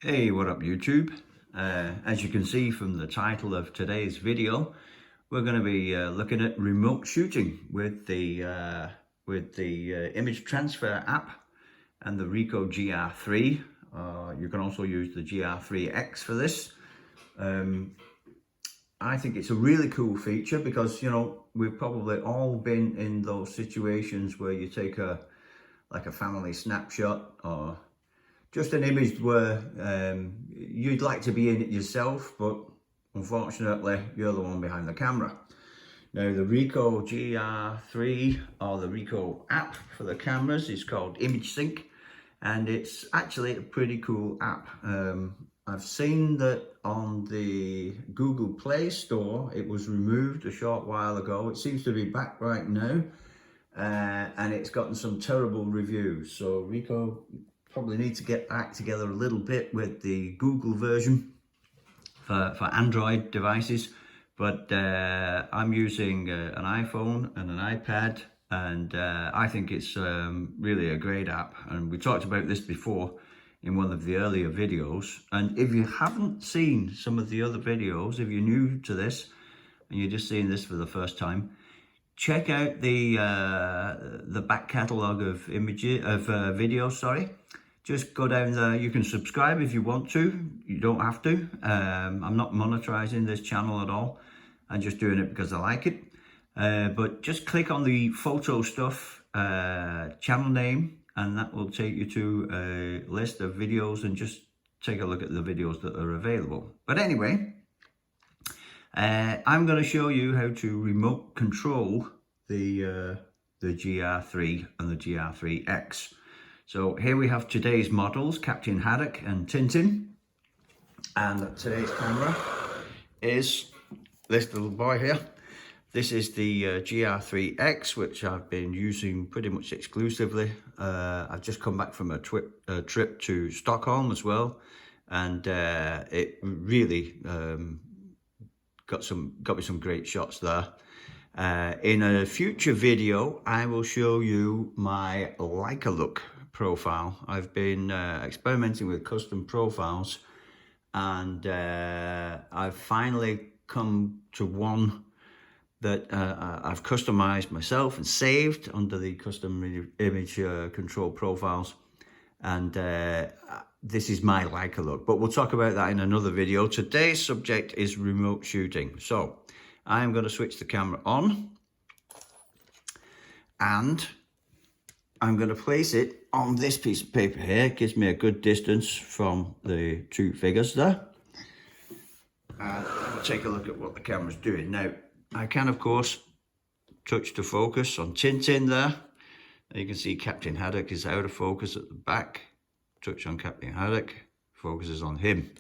Hey, what up YouTube? As you can see from the title of today's video, we're going to be looking at remote shooting with the image transfer app and the Ricoh GR3. You can also use the GR3X for this. I think it's a really cool feature because, you know, we've probably all been in those situations where you take a family snapshot or just an image where you'd like to be in it yourself, but unfortunately you're the one behind the camera. Now the Ricoh GR3 or the Ricoh app for the cameras is called Image Sync, and it's actually a pretty cool app. I've seen that on the Google Play Store it was removed a short while ago. It seems to be back right now, and it's gotten some terrible reviews. So Ricoh probably need to get back together a little bit with the Google version for Android devices. But I'm using an iPhone and an iPad, and I think it's really a great app. And we talked about this before in one of the earlier videos. And if you haven't seen some of the other videos, if you're new to this and you're just seeing this for the first time, check out the back catalogue of videos. Sorry. Just go down there. You can subscribe if you want to. You don't have to. I'm not monetizing this channel at all. I'm just doing it because I like it. But just click on the photo stuff channel name, and that will take you to a list of videos, and just take a look at the videos that are available. But anyway, I'm going to show you how to remote control the GR3 and the GR3X. So here we have today's models, Captain Haddock and Tintin. And today's camera is this little boy here. This is the GR3X, which I've been using pretty much exclusively. I've just come back from a trip to Stockholm as well. And it really got me some great shots there. In a future video, I will show you my Leica look profile. I've been experimenting with custom profiles, and I've finally come to one that I've customized myself and saved under the custom image control profiles, and this is my Leica look, but we'll talk about that in another video. Today's subject is remote shooting. So I'm going to switch the camera on, and I'm going to place it on this piece of paper here. It gives me a good distance from the two figures there. And we'll take a look at what the camera's doing. Now, I can, of course, touch to focus on Tintin there. You can see Captain Haddock is out of focus at the back. Touch on Captain Haddock, focuses on him.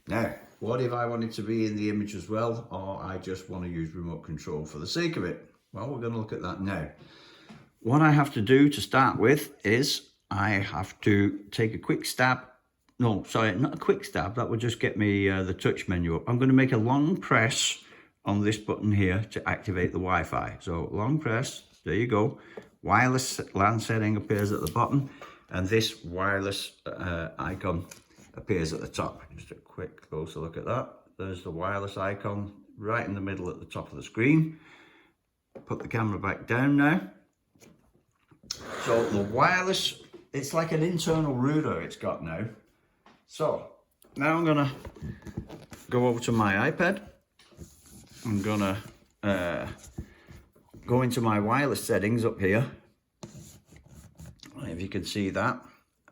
Now, what if I wanted to be in the image as well, or I just want to use remote control for the sake of it? Well, we're going to look at that now. What I have to do to start with is I have to take a quick stab. No, sorry, not a quick stab. That would just get me the touch menu up. I'm going to make a long press on this button here to activate the Wi-Fi. So long press, there you go. Wireless LAN setting appears at the bottom, and this wireless icon appears at the top. Just a quick closer look at that. There's the wireless icon right in the middle at the top of the screen. Put the camera back down now. So the wireless, it's like an internal router it's got now. So now I'm gonna go over to my iPad. I'm gonna go into my wireless settings up here, if you can see that,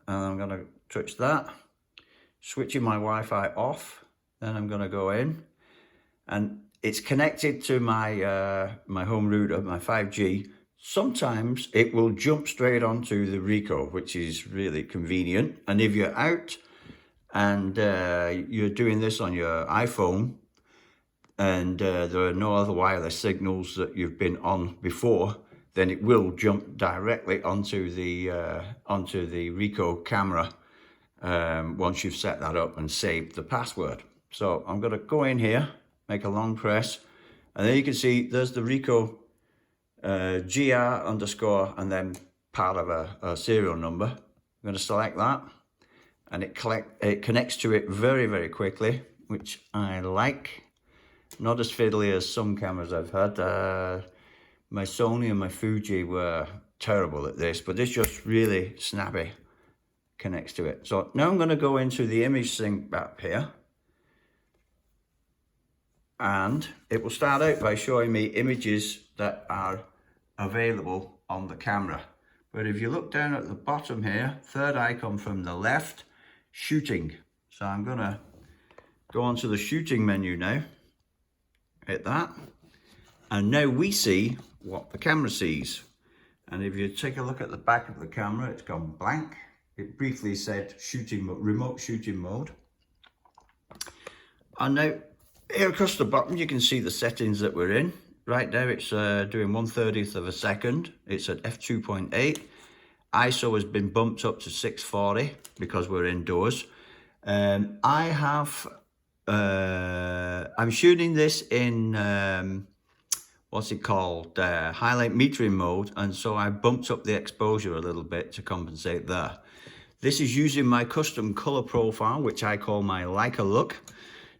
and I'm gonna touch that, switching my Wi-Fi off. Then I'm gonna go in, and it's connected to my my home router, my 5G. Sometimes it will jump straight onto the Ricoh, which is really convenient. And if you're out and you're doing this on your iPhone, and there are no other wireless signals that you've been on before, then it will jump directly onto the Ricoh camera once you've set that up and saved the password. So I'm going to go in here, make a long press, and then you can see there's the Ricoh GR underscore and then part of a serial number. I'm going to select that, and it connects to it very, very quickly, which I like. Not as fiddly as some cameras I've had. My Sony and my Fuji were terrible at this, but this just really snappy connects to it. So now I'm going to go into the image sync app here, and it will start out by showing me images that are available on the camera. But if you look down at the bottom here, third icon from the left, shooting. So I'm going to go onto the shooting menu now, hit that, and now we see what the camera sees. And if you take a look at the back of the camera, it's gone blank. It briefly said remote shooting mode. And now here across the bottom you can see the settings that we're in. Right now it's doing 1/30th of a second. It's at f2.8. ISO has been bumped up to 640 because we're indoors. I'm shooting this in what's it called, highlight metering mode, and so I bumped up the exposure a little bit to compensate there. This is using my custom color profile, which I call my Leica look.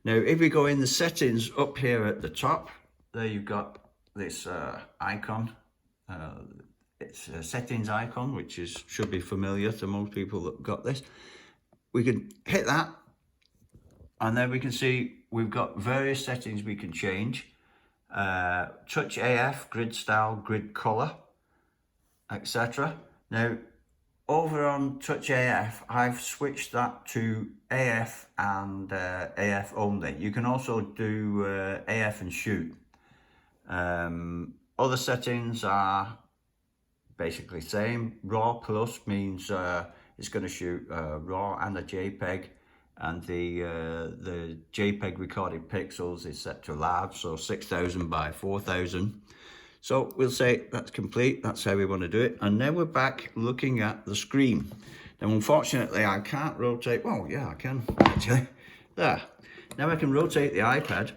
Now if we go in the settings up here at the top, there you've got this icon. It's a settings icon, which should be familiar to most people that got this. We can hit that, and then we can see we've got various settings we can change. Touch AF, grid style, grid color, etc. Now over on Touch AF, I've switched that to AF and AF only. You can also do AF and shoot. Other settings are basically same. RAW plus means it's going to shoot RAW and a JPEG, and the JPEG recorded pixels is set to large, so 6000 by 4000. So we'll say that's complete. That's how we want to do it. And now we're back looking at the screen. Now unfortunately I can't rotate. Well, yeah, I can actually. There. Now I can rotate the iPad,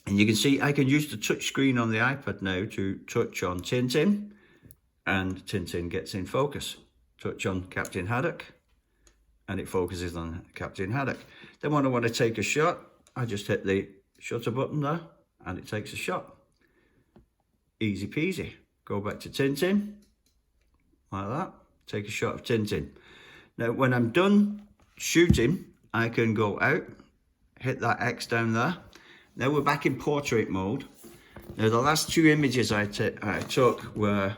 and you can see I can use the touch screen on the iPad now to touch on Tintin, and Tintin gets in focus. Touch on Captain Haddock, and it focuses on Captain Haddock. Then when I want to take a shot, I just hit the shutter button there, and it takes a shot. Easy peasy. Go back to Tintin, like that. Take a shot of Tintin. Now when I'm done shooting, I can go out, hit that X down there. Now we're back in portrait mode. Now the last two images I took were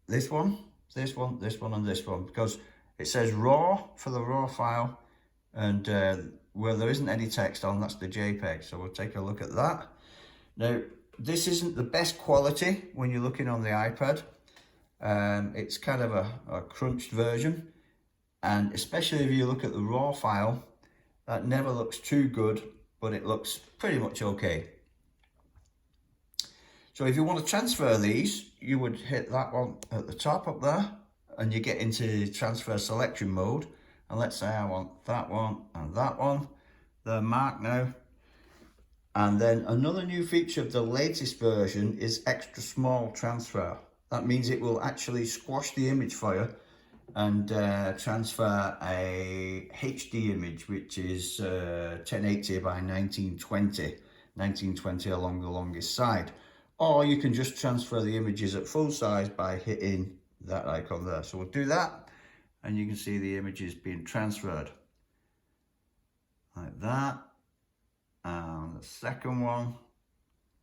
this one, and this one, because it says RAW for the RAW file, and where there isn't any text on, that's the JPEG. So we'll take a look at that. Now this isn't the best quality when you're looking on the iPad. It's kind of a crunched version, and especially if you look at the RAW file, that never looks too good, but it looks pretty much okay. So if you want to transfer these, you would hit that one at the top up there, and you get into transfer selection mode. And let's say I want that one and that one. They're marked now. And then another new feature of the latest version is extra small transfer. That means it will actually squash the image for you and transfer a HD image, which is 1080 by 1920 along the longest side. Or you can just transfer the images at full size by hitting that icon there. So we'll do that, and you can see the images being transferred like that, and the second one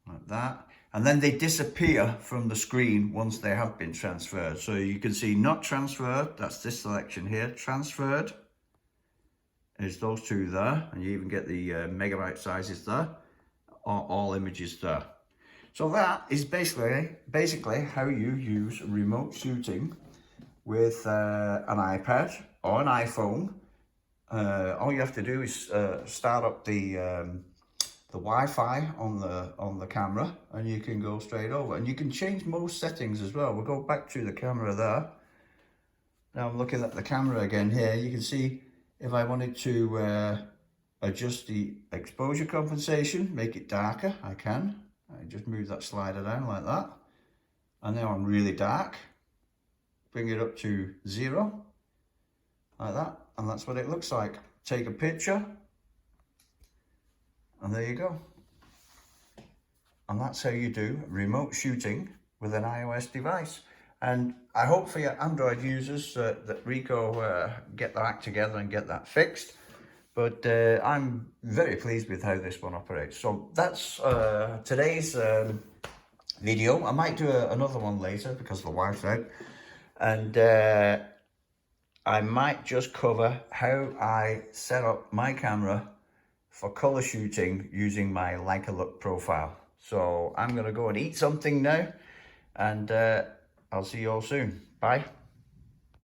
like that, and then they disappear from the screen once they have been transferred. So you can see not transferred, that's this selection here. Transferred is those two there, and you even get the megabyte sizes there, or all images there. So that is basically how you use remote shooting with an iPad or an iPhone. All you have to do is start up the Wi-Fi on the camera, and you can go straight over. And you can change most settings as well. We'll go back to the camera there. Now I'm looking at the camera again here. You can see if I wanted to adjust the exposure compensation, make it darker, I can. I just move that slider down like that, and now I'm really dark, bring it up to 0, like that, and that's what it looks like. Take a picture, and there you go. And that's how you do remote shooting with an iOS device. And I hope for your Android users that Ricoh get their act together and get that fixed. But I'm very pleased with how this one operates. So that's today's video. I might do another one later because the wife's out. And I might just cover how I set up my camera for color shooting using my Leica Look profile. So I'm going to go and eat something now, and I'll see you all soon. Bye.